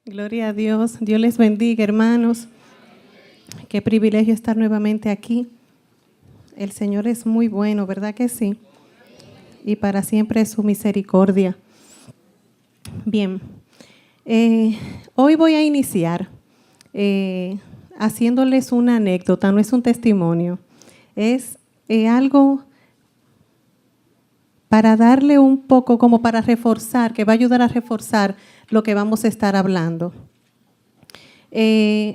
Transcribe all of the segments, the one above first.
Gloria a Dios. Dios les bendiga, hermanos. Qué privilegio estar nuevamente aquí. El Señor es muy bueno, ¿verdad que sí? Y para siempre es su misericordia. Bien, hoy voy a iniciar haciéndoles una anécdota, no es un testimonio. Es algo para darle un poco, como para reforzar, que va a ayudar a reforzar lo que vamos a estar hablando.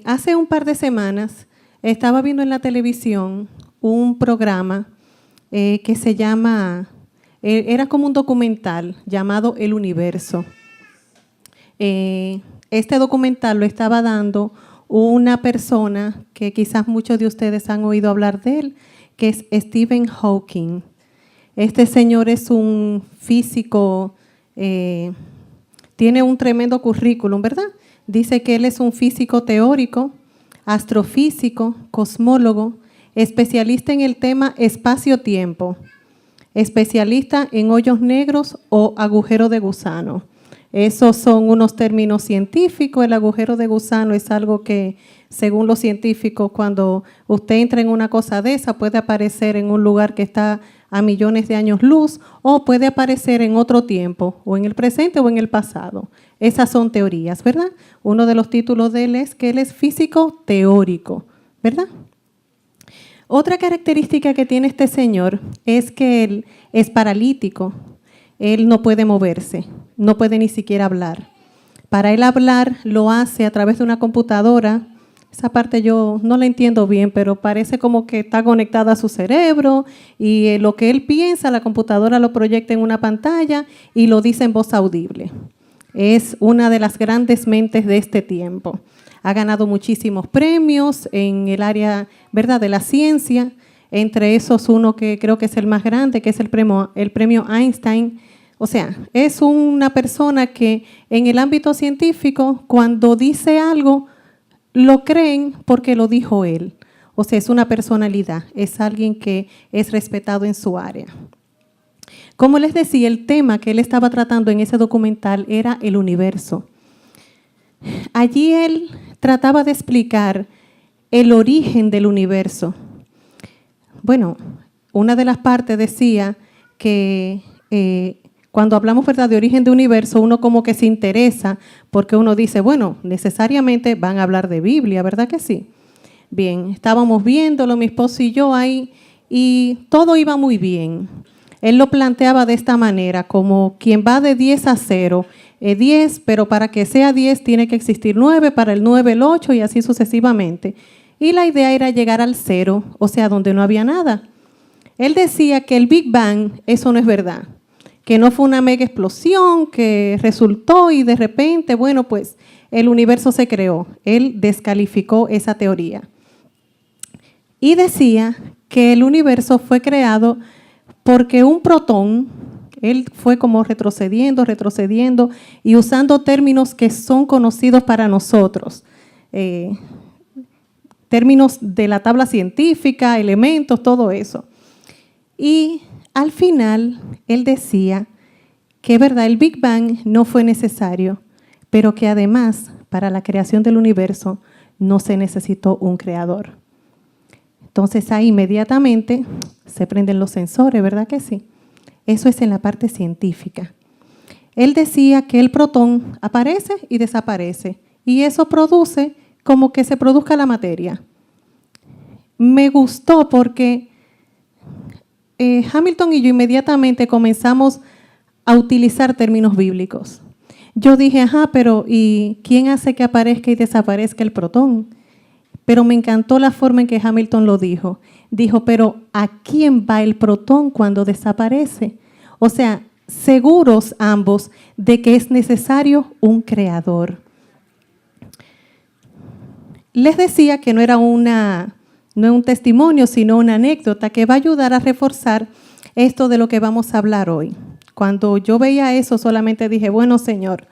Hace un par de semanas estaba viendo en la televisión un programa que se llama, era como un documental llamado El Universo. Este documental lo estaba dando una persona que quizás muchos de ustedes han oído hablar de él, que es Stephen Hawking. Este señor es un físico, tiene un tremendo currículum, ¿verdad? Dice que él es un físico teórico, astrofísico, cosmólogo, especialista en el tema espacio-tiempo, especialista en hoyos negros o agujero de gusano. Esos son unos términos científicos. El agujero de gusano es algo que, según los científicos, cuando usted entra en una cosa de esa, puede aparecer en un lugar que está a millones de años luz o puede aparecer en otro tiempo, o en el presente o en el pasado. Esas son teorías, ¿verdad? Uno de los títulos de él es que él es físico teórico, ¿verdad? Otra característica que tiene este señor es que él es paralítico. Él no puede moverse, no puede ni siquiera hablar. Para él hablar lo hace a través de una computadora. Esa parte yo no la entiendo bien, pero parece como que está conectada a su cerebro y lo que él piensa, la computadora lo proyecta en una pantalla y lo dice en voz audible. Es una de las grandes mentes de este tiempo. Ha ganado muchísimos premios en el área, ¿verdad?, de la ciencia. Entre esos uno que creo que es el más grande, que es el premio Einstein. O sea, es una persona que en el ámbito científico, cuando dice algo, lo creen porque lo dijo él. O sea, es una personalidad, es alguien que es respetado en su área. Como les decía, el tema que él estaba tratando en ese documental era el universo. Allí él trataba de explicar el origen del universo. Bueno, una de las partes decía que cuando hablamos, ¿verdad?, de origen de universo, uno como que se interesa porque uno dice, bueno, necesariamente van a hablar de Biblia, ¿verdad que sí? Bien, estábamos viéndolo, mi esposo y yo ahí, y todo iba muy bien. Él lo planteaba de esta manera, como quien va de 10 a 0, 10, pero para que sea 10 tiene que existir 9, para el 9 el 8 y así sucesivamente. Y la idea era llegar al 0, o sea, donde no había nada. Él decía que el Big Bang, eso no es verdad, que no fue una mega explosión que resultó y de repente, bueno, pues el universo se creó. Él descalificó esa teoría. Y decía que el universo fue creado porque un protón, él fue como retrocediendo y usando términos que son conocidos para nosotros, términos de la tabla científica, elementos, todo eso. Y al final, él decía que, verdad, el Big Bang no fue necesario, pero que además, para la creación del universo, no se necesitó un creador. Entonces, ahí inmediatamente se prenden los sensores, ¿verdad que sí? Eso es en la parte científica. Él decía que el protón aparece y desaparece, y eso produce como que se produzca la materia. Me gustó porque Hamilton y yo inmediatamente comenzamos a utilizar términos bíblicos. Yo dije, pero ¿y quién hace que aparezca y desaparezca el protón? Pero me encantó la forma en que Hamilton lo dijo. Dijo, pero ¿a quién va el protón cuando desaparece? O sea, seguros ambos de que es necesario un creador. Les decía que no era un testimonio, sino una anécdota que va a ayudar a reforzar esto de lo que vamos a hablar hoy. Cuando yo veía eso, solamente dije, bueno, Señor,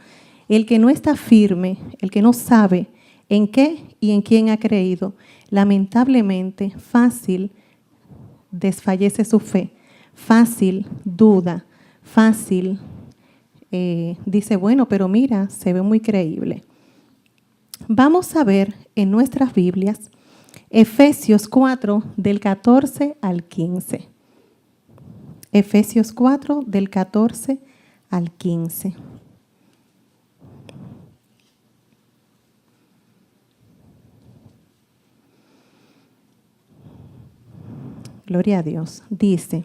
el que no está firme, el que no sabe en qué y en quién ha creído, lamentablemente, fácil desfallece su fe, fácil duda, fácil dice, bueno, pero mira, se ve muy creíble. vamos a ver en nuestras Biblias Efesios 4, del 14 al 15. Efesios 4, del 14 al 15. Gloria a Dios. Dice,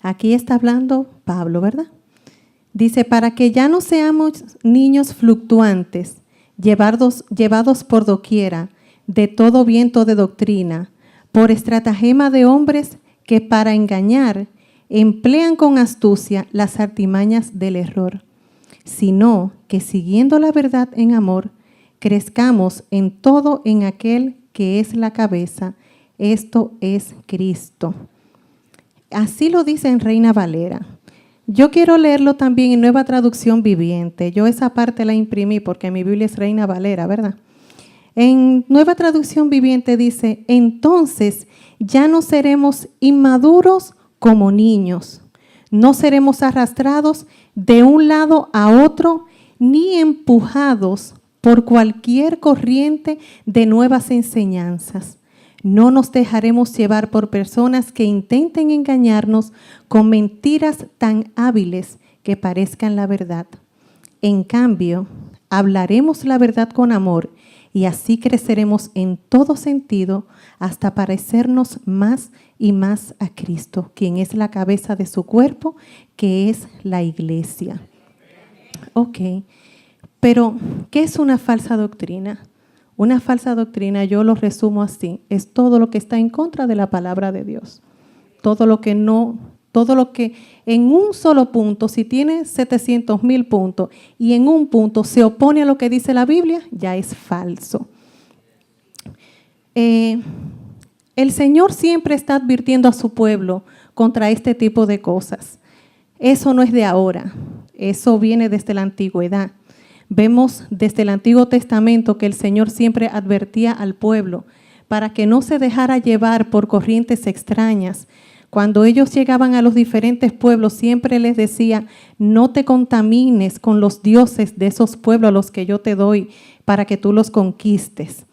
aquí está hablando Pablo, ¿verdad? Dice, para que ya no seamos niños fluctuantes, llevados por doquiera, de todo viento de doctrina, por estratagema de hombres que para engañar emplean con astucia las artimañas del error, sino que siguiendo la verdad en amor, crezcamos en todo en aquel que es la cabeza, esto es Cristo. Así lo dice en Reina Valera. Yo quiero leerlo también en Nueva Traducción Viviente. Yo esa parte la imprimí porque mi Biblia es Reina Valera, ¿verdad? En Nueva Traducción Viviente dice, entonces ya no seremos inmaduros como niños, no seremos arrastrados de un lado a otro, ni empujados por cualquier corriente de nuevas enseñanzas. No nos dejaremos llevar por personas que intenten engañarnos con mentiras tan hábiles que parezcan la verdad. En cambio, hablaremos la verdad con amor y así creceremos en todo sentido hasta parecernos más y más a Cristo, quien es la cabeza de su cuerpo, que es la iglesia. Ok, pero ¿qué es una falsa doctrina? Una falsa doctrina, yo lo resumo así, es todo lo que está en contra de la palabra de Dios. Todo lo que en un solo punto, si tiene 700,000 puntos y en un punto se opone a lo que dice la Biblia, ya es falso. El Señor siempre está advirtiendo a su pueblo contra este tipo de cosas. Eso no es de ahora, eso viene desde la antigüedad. Vemos desde el Antiguo Testamento que el Señor siempre advertía al pueblo para que no se dejara llevar por corrientes extrañas. Cuando ellos llegaban a los diferentes pueblos, siempre les decía, no te contamines con los dioses de esos pueblos a los que yo te doy para que tú los conquistes.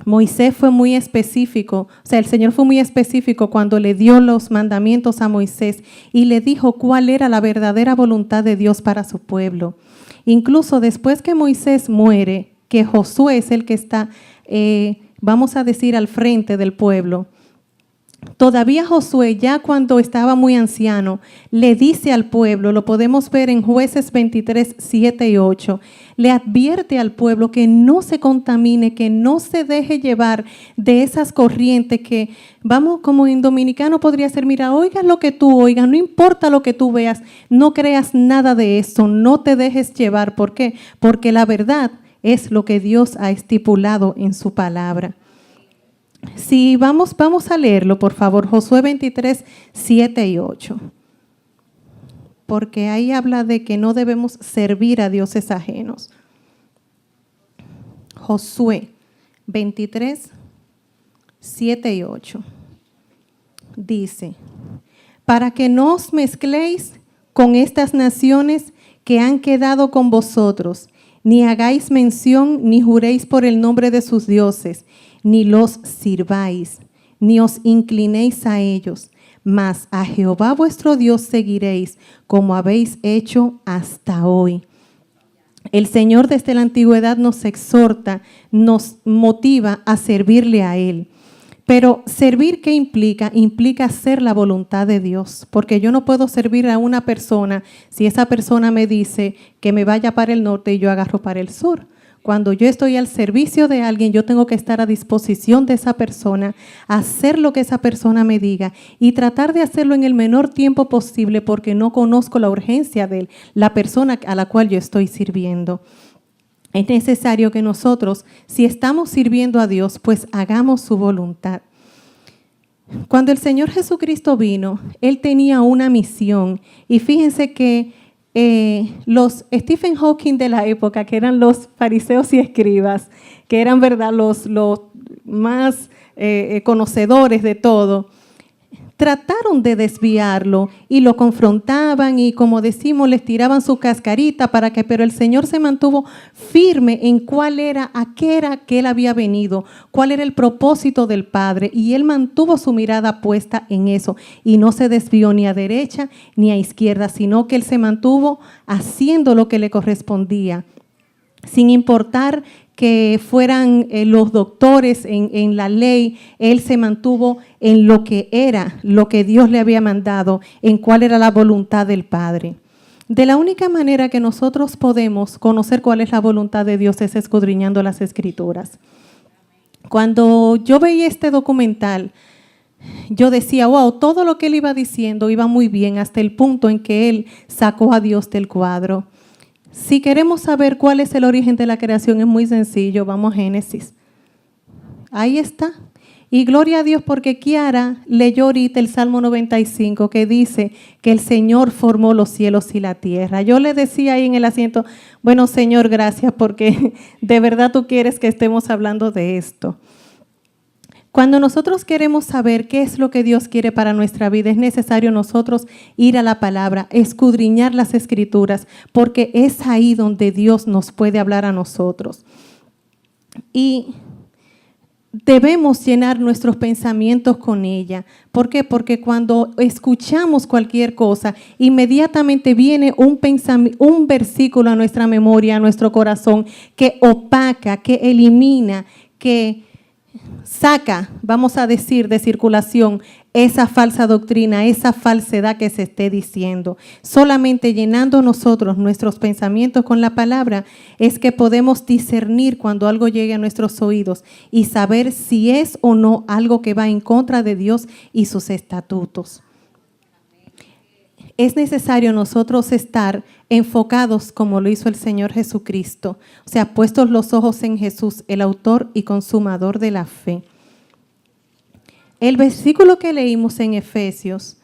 Moisés fue muy específico, el Señor fue muy específico cuando le dio los mandamientos a Moisés y le dijo cuál era la verdadera voluntad de Dios para su pueblo. Incluso después que Moisés muere, que Josué es el que está, vamos a decir, al frente del pueblo, todavía Josué, ya cuando estaba muy anciano, le dice al pueblo, lo podemos ver en Jueces 23, 7 y 8, le advierte al pueblo que no se contamine, que no se deje llevar de esas corrientes que, vamos, como en dominicano podría ser, mira, oigas lo que tú oigas, no importa lo que tú veas, no creas nada de eso, no te dejes llevar. ¿Por qué? Porque la verdad es lo que Dios ha estipulado en su palabra. Si vamos a leerlo, por favor, Josué 23, 7 y 8. Porque ahí habla de que no debemos servir a dioses ajenos. Josué 23, 7 y 8. Dice, para que no os mezcléis con estas naciones que han quedado con vosotros, ni hagáis mención, ni juréis por el nombre de sus dioses, ni los sirváis, ni os inclinéis a ellos, mas a Jehová vuestro Dios seguiréis, como habéis hecho hasta hoy. El Señor desde la antigüedad nos exhorta, nos motiva a servirle a Él. Pero servir, ¿qué implica? Implica hacer la voluntad de Dios, porque yo no puedo servir a una persona si esa persona me dice que me vaya para el norte y yo agarro para el sur. Cuando yo estoy al servicio de alguien, yo tengo que estar a disposición de esa persona, hacer lo que esa persona me diga y tratar de hacerlo en el menor tiempo posible porque no conozco la urgencia de la persona a la cual yo estoy sirviendo. Es necesario que nosotros, si estamos sirviendo a Dios, pues hagamos su voluntad. Cuando el Señor Jesucristo vino, Él tenía una misión y fíjense que los Stephen Hawking de la época, que eran los fariseos y escribas, que eran, ¿verdad?, los más conocedores de todo, trataron de desviarlo y lo confrontaban y, como decimos, les tiraban su cascarita pero el Señor se mantuvo firme en a qué era que él había venido, cuál era el propósito del Padre, y él mantuvo su mirada puesta en eso y no se desvió ni a derecha ni a izquierda, sino que él se mantuvo haciendo lo que le correspondía, sin importar que fueran los doctores en la ley. Él se mantuvo en lo que era, lo que Dios le había mandado, en cuál era la voluntad del Padre. De la única manera que nosotros podemos conocer cuál es la voluntad de Dios es escudriñando las Escrituras. Cuando yo veía este documental, yo decía, wow, todo lo que él iba diciendo iba muy bien hasta el punto en que él sacó a Dios del cuadro. Si queremos saber cuál es el origen de la creación, es muy sencillo. Vamos a Génesis. Ahí está. Y gloria a Dios porque Kiara leyó ahorita el Salmo 95 que dice que el Señor formó los cielos y la tierra. Yo le decía ahí en el asiento, bueno, Señor, gracias porque de verdad tú quieres que estemos hablando de esto. Cuando nosotros queremos saber qué es lo que Dios quiere para nuestra vida, es necesario nosotros ir a la palabra, escudriñar las Escrituras, porque es ahí donde Dios nos puede hablar a nosotros. Y debemos llenar nuestros pensamientos con ella. ¿Por qué? Porque cuando escuchamos cualquier cosa, inmediatamente viene un versículo a nuestra memoria, a nuestro corazón, que opaca, que elimina, que saca, vamos a decir, de circulación esa falsa doctrina, esa falsedad que se esté diciendo. Solamente llenando nosotros nuestros pensamientos con la palabra es que podemos discernir cuando algo llegue a nuestros oídos y saber si es o no algo que va en contra de Dios y sus estatutos. Es necesario nosotros estar enfocados como lo hizo el Señor Jesucristo, o sea, puestos los ojos en Jesús, el autor y consumador de la fe. El versículo que leímos en Efesios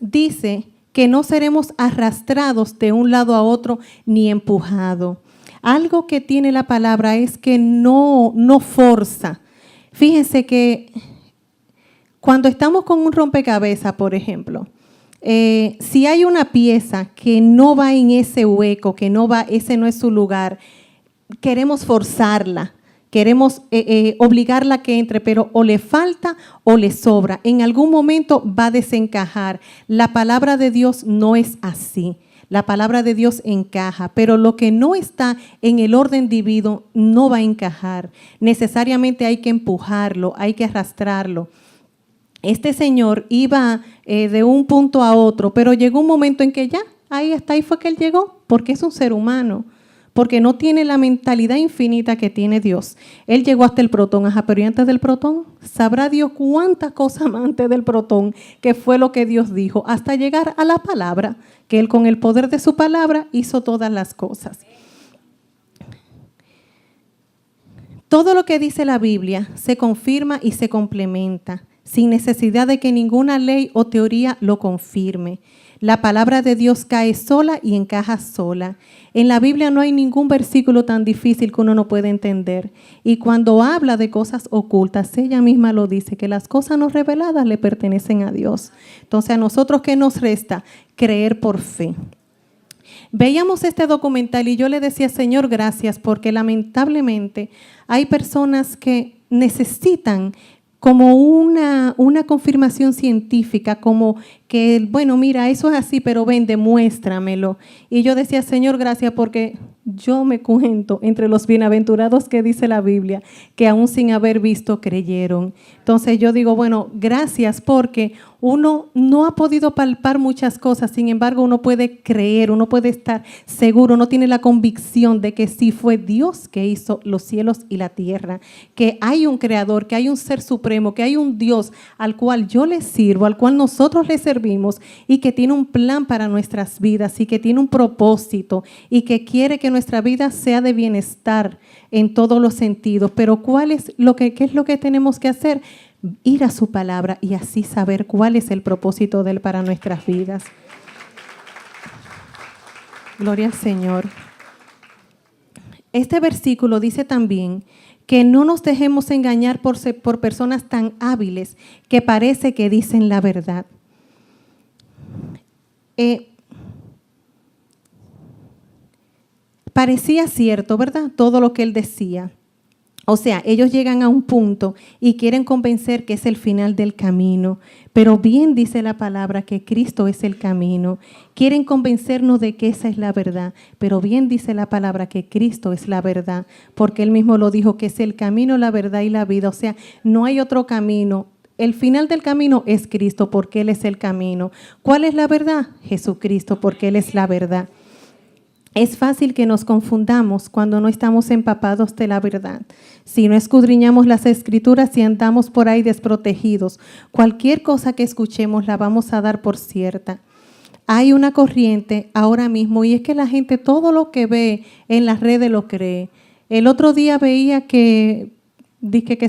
dice que no seremos arrastrados de un lado a otro ni empujados. Algo que tiene la palabra es que no forza. Fíjense que cuando estamos con un rompecabezas, por ejemplo, si hay una pieza que no va en ese hueco, que no va, ese no es su lugar, queremos forzarla, queremos obligarla a que entre, pero o le falta o le sobra. En algún momento va a desencajar. La palabra de Dios no es así. La palabra de Dios encaja, pero lo que no está en el orden divino no va a encajar. Necesariamente hay que empujarlo, hay que arrastrarlo. Este señor iba de un punto a otro, pero llegó un momento en que ya, ahí fue que él llegó, porque es un ser humano, porque no tiene la mentalidad infinita que tiene Dios. Él llegó hasta el protón, pero ¿y antes del protón? Sabrá Dios cuántas cosas más antes del protón, que fue lo que Dios dijo, hasta llegar a la palabra, que él con el poder de su palabra hizo todas las cosas. Todo lo que dice la Biblia se confirma y se complementa, sin necesidad de que ninguna ley o teoría lo confirme. La palabra de Dios cae sola y encaja sola. En la Biblia no hay ningún versículo tan difícil que uno no pueda entender. Y cuando habla de cosas ocultas, ella misma lo dice, que las cosas no reveladas le pertenecen a Dios. Entonces, ¿a nosotros qué nos resta? Creer por fe. Veíamos este documental y yo le decía, Señor, gracias, porque lamentablemente hay personas que necesitan como una confirmación científica, como que, bueno, mira, eso es así, pero ven, demuéstramelo. Y yo decía, Señor, gracias, porque yo me cuento entre los bienaventurados que dice la Biblia, que aún sin haber visto creyeron. Entonces yo digo, bueno, gracias, porque uno no ha podido palpar muchas cosas, sin embargo uno puede creer, uno puede estar seguro, uno tiene la convicción de que sí fue Dios que hizo los cielos y la tierra, que hay un creador, que hay un ser supremo, que hay un Dios al cual yo le sirvo, al cual nosotros le servimos y que tiene un plan para nuestras vidas y que tiene un propósito y que quiere que nuestra vida sea de bienestar en todos los sentidos. Pero ¿qué es lo que tenemos que hacer? Ir a su palabra y así saber cuál es el propósito de Él para nuestras vidas. Gloria al Señor. Este versículo dice también que no nos dejemos engañar por personas tan hábiles que parece que dicen la verdad. Parecía cierto, ¿verdad? Todo lo que él decía. O sea, ellos llegan a un punto y quieren convencer que es el final del camino, pero bien dice la palabra que Cristo es el camino. Quieren convencernos de que esa es la verdad, pero bien dice la palabra que Cristo es la verdad, porque él mismo lo dijo, que es el camino, la verdad y la vida. O sea, no hay otro camino. El final del camino es Cristo, porque Él es el camino. ¿Cuál es la verdad? Jesucristo, porque Él es la verdad. Es fácil que nos confundamos cuando no estamos empapados de la verdad. Si no escudriñamos las Escrituras y andamos por ahí desprotegidos, cualquier cosa que escuchemos la vamos a dar por cierta. Hay una corriente ahora mismo y es que la gente todo lo que ve en las redes lo cree. El otro día veía que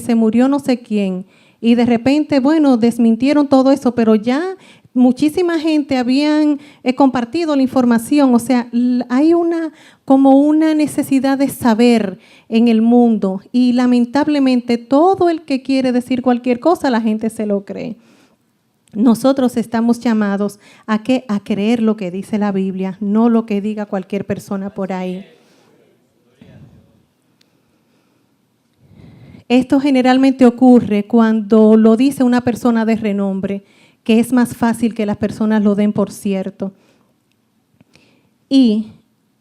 se murió no sé quién y de repente, bueno, desmintieron todo eso, pero ya muchísima gente habían compartido la información. O sea, hay como una necesidad de saber en el mundo y lamentablemente todo el que quiere decir cualquier cosa, la gente se lo cree. Nosotros estamos llamados a creer lo que dice la Biblia, no lo que diga cualquier persona por ahí. Esto generalmente ocurre cuando lo dice una persona de renombre, que es más fácil que las personas lo den por cierto. Y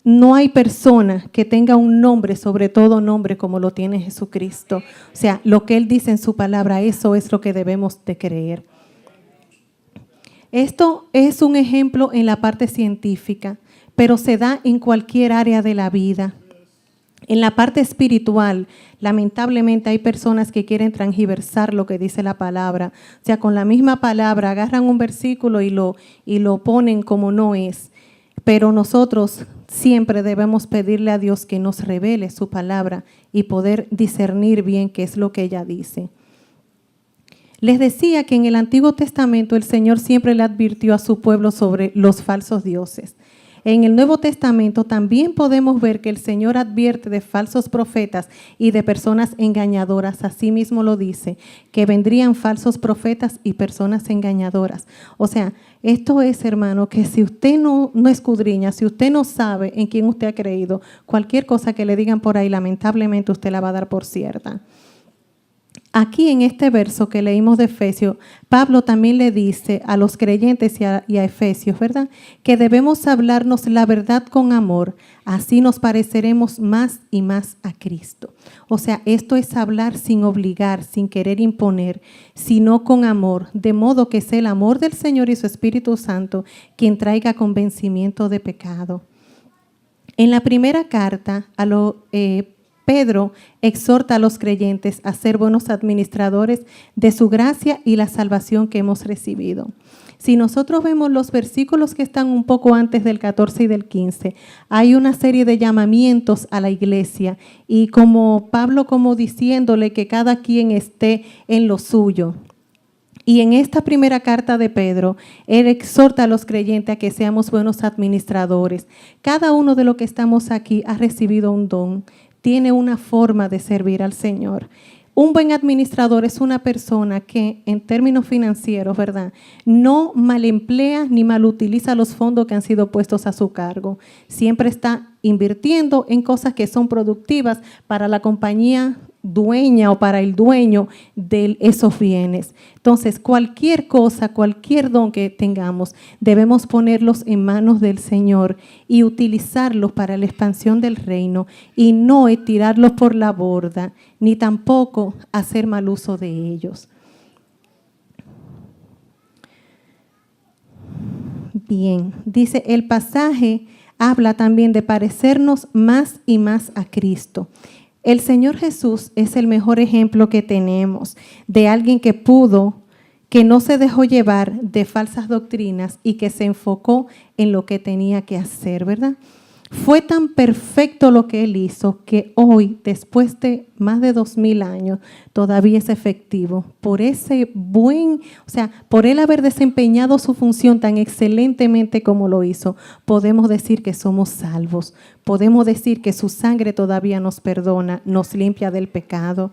no hay persona que tenga un nombre, sobre todo nombre, como lo tiene Jesucristo. O sea, lo que Él dice en su palabra, eso es lo que debemos de creer. Esto es un ejemplo en la parte científica, pero se da en cualquier área de la vida. En la parte espiritual, lamentablemente hay personas que quieren transgiversar lo que dice la palabra. O sea, con la misma palabra agarran un versículo y lo ponen como no es. Pero nosotros siempre debemos pedirle a Dios que nos revele su palabra y poder discernir bien qué es lo que ella dice. Les decía que en el Antiguo Testamento el Señor siempre le advirtió a su pueblo sobre los falsos dioses. En el Nuevo Testamento también podemos ver que el Señor advierte de falsos profetas y de personas engañadoras. Así mismo lo dice, que vendrían falsos profetas y personas engañadoras. O sea, esto es, hermano, que si usted no escudriña, si usted no sabe en quién usted ha creído, cualquier cosa que le digan por ahí, lamentablemente usted la va a dar por cierta. Aquí en este verso que leímos de Efesios, Pablo también le dice a los creyentes y a Efesios, ¿verdad? Que debemos hablarnos la verdad con amor, así nos pareceremos más y más a Cristo. O sea, esto es hablar sin obligar, sin querer imponer, sino con amor, de modo que sea el amor del Señor y su Espíritu Santo quien traiga convencimiento de pecado. En la primera carta Pedro exhorta a los creyentes a ser buenos administradores de su gracia y la salvación que hemos recibido. Si nosotros vemos los versículos que están un poco antes del 14 y del 15, hay una serie de llamamientos a la iglesia y como Pablo como diciéndole que cada quien esté en lo suyo. Y en esta primera carta de Pedro, él exhorta a los creyentes a que seamos buenos administradores. Cada uno de los que estamos aquí ha recibido un don, tiene una forma de servir al Señor. Un buen administrador es una persona que, en términos financieros, ¿verdad?, no mal emplea ni mal utiliza los fondos que han sido puestos a su cargo. Siempre está invirtiendo en cosas que son productivas para la compañía dueña o para el dueño de esos bienes. Entonces, cualquier cosa, cualquier don que tengamos, debemos ponerlos en manos del Señor y utilizarlos para la expansión del reino y no tirarlos por la borda, ni tampoco hacer mal uso de ellos. Bien, dice el pasaje, habla también de parecernos más y más a Cristo. El Señor Jesús es el mejor ejemplo que tenemos de alguien que no se dejó llevar de falsas doctrinas y que se enfocó en lo que tenía que hacer, ¿verdad? Fue tan perfecto lo que Él hizo que hoy, después de más de 2000 años, todavía es efectivo. Por por Él haber desempeñado su función tan excelentemente como lo hizo, podemos decir que somos salvos. Podemos decir que su sangre todavía nos perdona, nos limpia del pecado.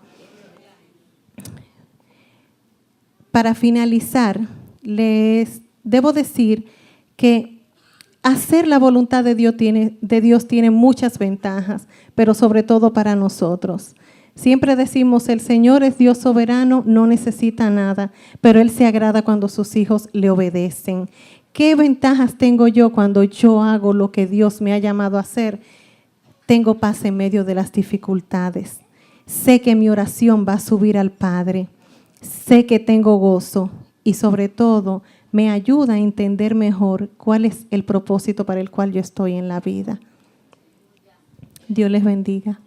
Para finalizar, les debo decir que hacer la voluntad de Dios tiene muchas ventajas, pero sobre todo para nosotros. Siempre decimos, el Señor es Dios soberano, no necesita nada, pero Él se agrada cuando sus hijos le obedecen. ¿Qué ventajas tengo yo cuando yo hago lo que Dios me ha llamado a hacer? Tengo paz en medio de las dificultades. Sé que mi oración va a subir al Padre. Sé que tengo gozo y sobre todo me ayuda a entender mejor cuál es el propósito para el cual yo estoy en la vida. Dios les bendiga.